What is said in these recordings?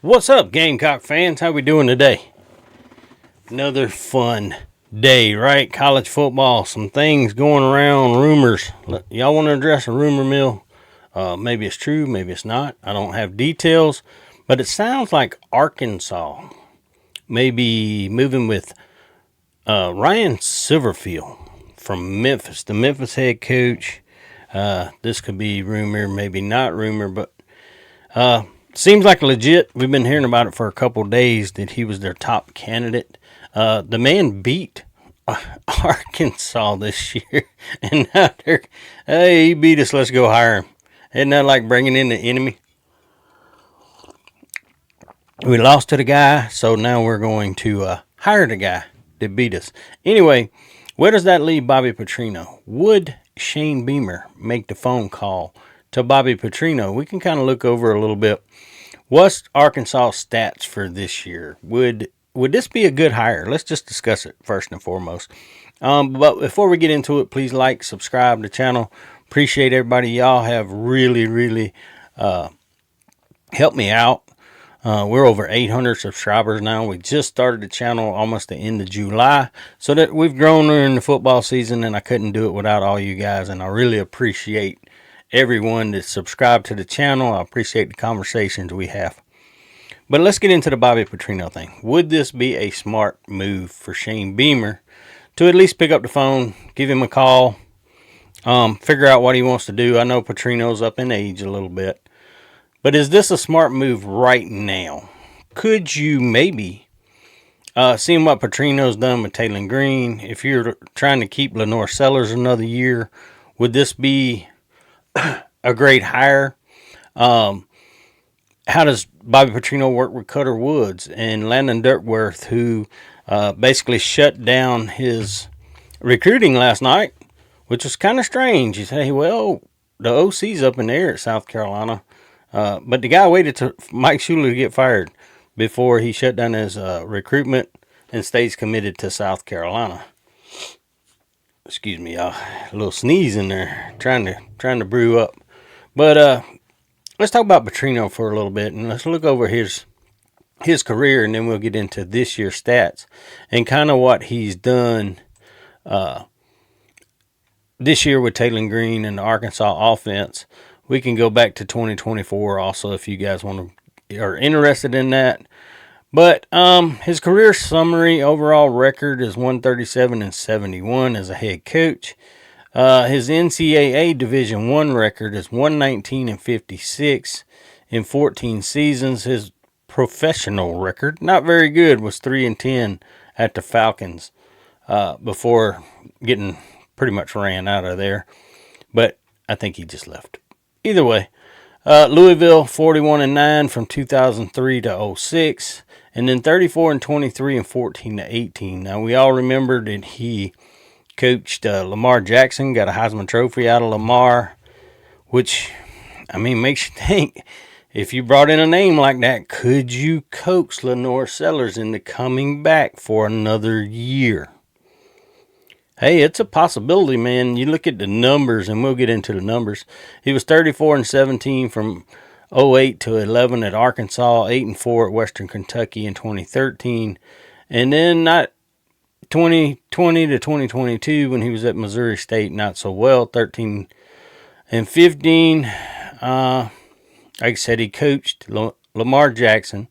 What's up, Gamecock fans? How we doing today? Another fun day, right? College football, some things going around, rumors. Y'all want to address a rumor mill? Maybe it's true, maybe it's not. I don't have details, but it sounds like Arkansas may be moving with Ryan Silverfield from Memphis, the Memphis head coach. This could be rumor, maybe not rumor, but seems like legit. We've been hearing about it for a couple of days that he was their top candidate. The man beat Arkansas this year, and now they're, hey, he beat us. Let's go hire him. Isn't that like bringing in the enemy? We lost to the guy, so now we're going to hire the guy that beat us. Anyway, where does that leave Bobby Patrino? Would Shane Beamer make the phone call to Bobby Patrino? We can kind of look over a little bit. What's Arkansas' stats for this year? Would this be a good hire? Let's just discuss it first and foremost. But before we get into it, please like, subscribe to the channel. Appreciate everybody. Y'all have really helped me out. We're over 800 subscribers now. We just started the channel almost the end of July. So that we've grown during the football season, and I couldn't do it without all you guys. And I really appreciate everyone that subscribed to the channel. I appreciate the conversations we have. But let's get into the Bobby Petrino thing. Would this be a smart move for Shane Beamer to at least pick up the phone, give him a call, figure out what he wants to do? I know Petrino's up in age a little bit. But is this a smart move right now? Could you maybe, seeing what Petrino's done with Taylor Green, if you're trying to keep Lenore Sellers another year, would this be a great hire? How does Bobby Petrino work with Cutter Woods and Landon Dirkworth, who basically shut down his recruiting last night, which was kind of strange. You say, well, the OC's up in the air at South Carolina. But the guy waited to Mike Schuler to get fired before he shut down his recruitment and stays committed to South Carolina. Excuse me, y'all. A little sneeze in there, trying to brew up. But let's talk about Petrino for a little bit, and let's look over his career, and then we'll get into this year's stats and kind of what he's done this year with Taylor Green and the Arkansas offense. We can go back to 2024 also if you guys are interested in that. But his career summary overall record is 137-71 as a head coach. His NCAA Division I record is 119-56 in 14 seasons. His professional record, not very good, was 3-10 at the Falcons before getting pretty much ran out of there. But I think he just left. Either way, Louisville 41-9 from 2003 to 06, and then 34-23 and 14-18. Now we all remember that he coached Lamar Jackson, got a Heisman Trophy out of Lamar, which makes you think, if you brought in a name like that, could you coax Lenore Sellers into coming back for another year? Hey, it's a possibility, man. You look at the numbers, and we'll get into the numbers. He was 34-17 from 08 to 11 at Arkansas, 8-4 at Western Kentucky in 2013, and then not 2020 to 2022 when he was at Missouri State, not so well, 13-15. Like I said, he coached Lamar Jackson.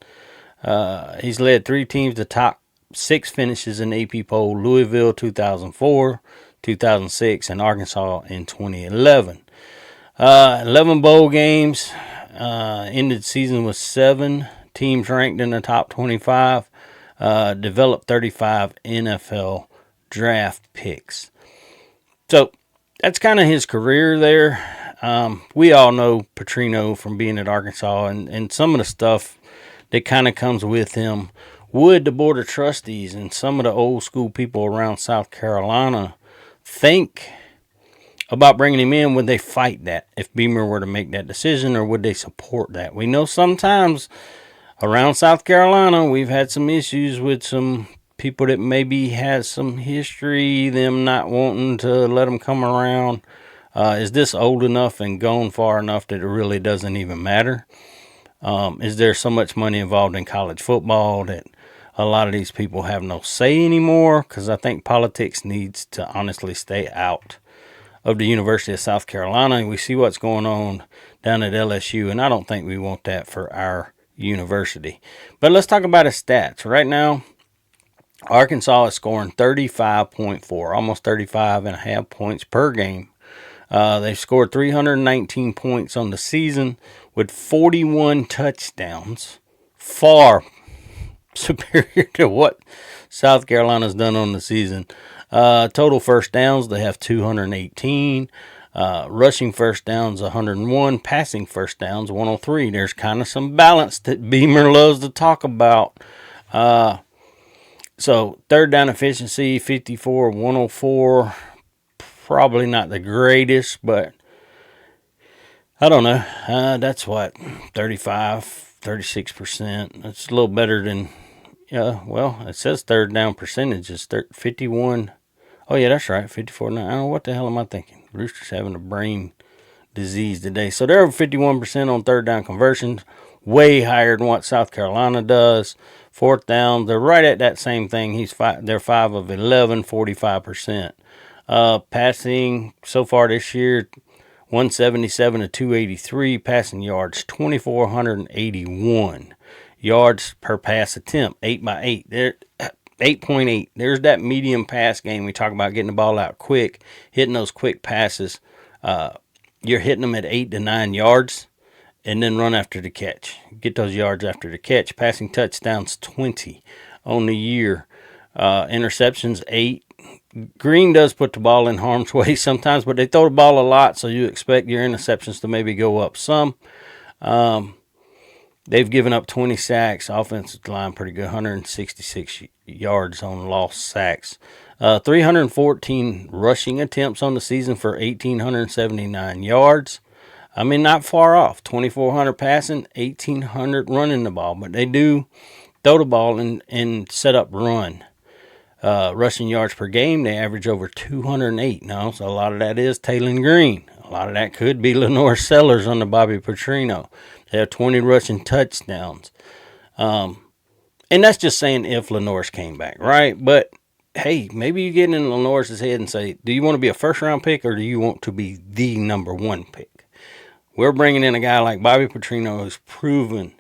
He's led 3 teams to top 6 finishes in the AP poll: Louisville 2004, 2006, and Arkansas in 2011. 11 bowl games. Ended the season with 7 teams ranked in the top 25. Developed 35 NFL draft picks. So that's kind of his career there. We all know Petrino from being at Arkansas and some of the stuff that kind of comes with him. Would the Board of Trustees and some of the old school people around South Carolina think about bringing him in? Would they fight that if Beamer were to make that decision, or would they support that? We know sometimes around South Carolina we've had some issues with some people that maybe has some history, them not wanting to let them come around. Is this old enough and gone far enough that it really doesn't even matter? Is there so much money involved in college football that a lot of these people have no say anymore? Because I think politics needs to honestly stay out of the University of South Carolina. We see what's going on down at LSU, and I don't think we want that for our university. But let's talk about his stats. Right now, Arkansas is scoring 35.4, almost 35.5 points per game. They've scored 319 points on the season with 41 touchdowns, far superior to what South Carolina's done on the season. Total first downs, they have 218. Rushing first downs, 101. Passing first downs, 103. There's kind of some balance that Beamer loves to talk about. So third down efficiency, 54, 104. Probably not the greatest, but I don't know. That's what, 35, 36%. That's a little better than, well, it says third down percentage is 51. Oh, yeah, that's right, 54. Now, I don't know, what the hell am I thinking? Rooster's having a brain disease today. So they're over 51% on third down conversions, way higher than what South Carolina does. Fourth down, they're right at that same thing. They're 5 of 11, 45%. Passing so far this year, 177 to 283. Passing yards, 2,481. Yards per pass attempt, 8 by 8. They're 8.8. There's that medium pass game. We talk about getting the ball out quick, hitting those quick passes. You're hitting them at 8 to 9 yards, and then run after the catch. Get those yards after the catch. Passing touchdowns, 20 on the year. Interceptions, 8. Green does put the ball in harm's way sometimes, but they throw the ball a lot, so you expect your interceptions to maybe go up some. They've given up 20 sacks. Offensive line pretty good, 166 yards on lost sacks. 314 rushing attempts on the season for 1,879 yards. I mean, not far off. 2,400 passing, 1,800 running the ball. But they do throw the ball and set up run. Rushing yards per game, they average over 208 now. So a lot of that is Taylor Green. A lot of that could be Lenore Sellers under Bobby Patrino. They have 20 rushing touchdowns. And that's just saying if Lenore's came back, right? But, hey, maybe you get in Lenore's head and say, do you want to be a first-round pick or do you want to be the number one pick? We're bringing in a guy like Bobby Patrino who's proven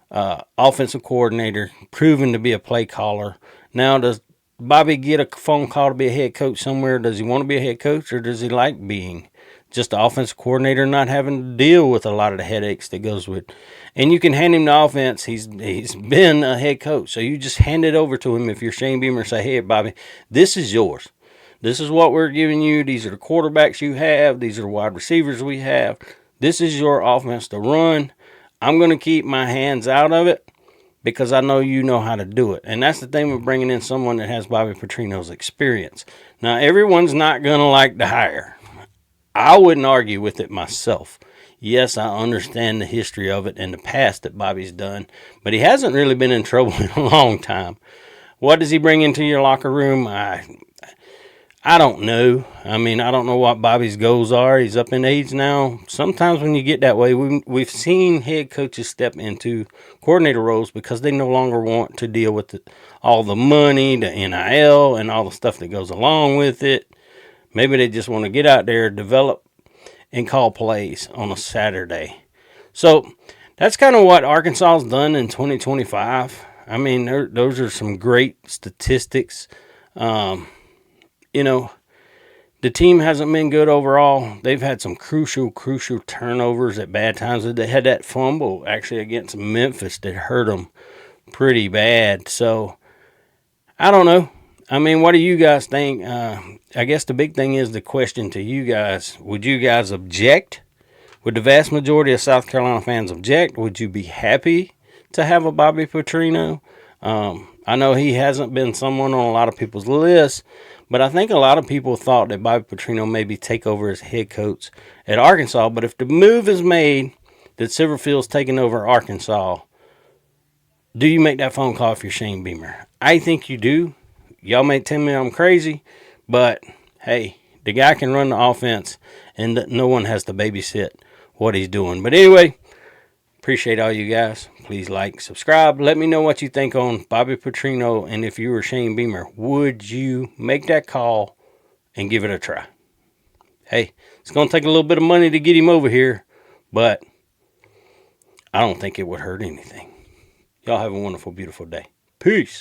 offensive coordinator, proven to be a play caller. Now, does Bobby get a phone call to be a head coach somewhere? Does he want to be a head coach or does he like being just the offensive coordinator, not having to deal with a lot of the headaches that goes with? And you can hand him the offense. He's been a head coach, so you just hand it over to him. If you're Shane Beamer, say, hey, Bobby, this is yours. This is what we're giving you. These are the quarterbacks you have. These are the wide receivers we have. This is your offense to run. I'm going to keep my hands out of it because I know you know how to do it. And that's the thing with bringing in someone that has Bobby Petrino's experience. Now, everyone's not going to like the hire. I wouldn't argue with it myself. Yes, I understand the history of it and the past that Bobby's done, but he hasn't really been in trouble in a long time. What does he bring into your locker room? I don't know. I mean, I don't know what Bobby's goals are. He's up in age now. Sometimes when you get that way, we've seen head coaches step into coordinator roles because they no longer want to deal with all the money, the NIL, and all the stuff that goes along with it. Maybe they just want to get out there, develop, and call plays on a Saturday. So that's kind of what Arkansas's done in 2025. I mean, those are some great statistics. The team hasn't been good overall. They've had some crucial turnovers at bad times. They had that fumble actually against Memphis that hurt them pretty bad. So I don't know. I mean, what do you guys think? I guess the big thing is the question to you guys. Would you guys object? Would the vast majority of South Carolina fans object? Would you be happy to have a Bobby Patrino? I know he hasn't been someone on a lot of people's lists, but I think a lot of people thought that Bobby Petrino maybe take over as head coach at Arkansas. But if the move is made that Silverfield's taking over Arkansas, do you make that phone call if you're Shane Beamer? I think you do. Y'all may tell me I'm crazy, but hey, the guy can run the offense, and no one has to babysit what he's doing. But anyway, Appreciate all you guys. Please like, subscribe. Let me know what you think on Bobby Patrino. And if you were Shane Beamer, would you make that call and give it a try? Hey, it's going to take a little bit of money to get him over here, but I don't think it would hurt anything. Y'all have a wonderful, beautiful day. Peace.